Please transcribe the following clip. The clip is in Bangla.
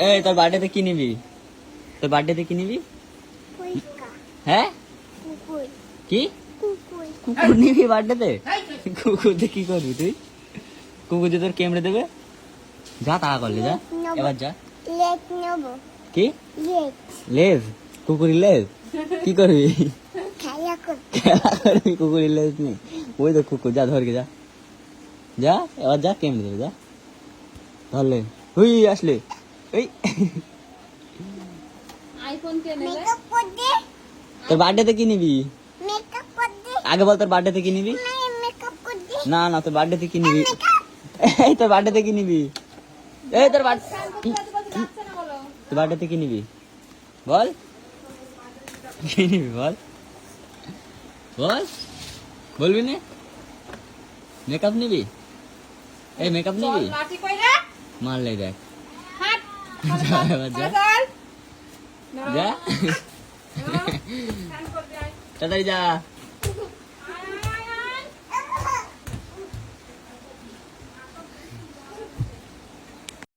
এই তোর বার্থডেতে কি নিবি? তোর বার্থডেতে কি নিবি? হ্যাঁ কি কুকুর নিবি বার্থডেতে? কুকুর দিয়ে কি করবি তুই? কুকুর দিয়ে তোর কেমড়ে দেবে? যা তাড়া করলে যা, এবার যা। কি লেজ? কুকুরের লেজ কি করবি? খেলা করবি কুকুরের লেজ নেই? ওই তো কুকুর, যা ধরকে যা, যা এবার যা, কেমড়ে দেবে যা। ধরলে হুই আসলে এই তোর বার্থডেতে কি নিবি? আগে বল তোর বার্থডেতে কি নিবি? না না তোর বার্থডেতে কি নিবি? এই তোর বার্থডেতে কি নিবি? এই তোর বার্থডেতে কি নিবি বল? কি নিবি বল? বল, বলবি না? মেকআপ নিবি? এই মেকআপ নিবি? মারলে দেখ, যা এবার যা, যা তাড়াতাড়ি যা।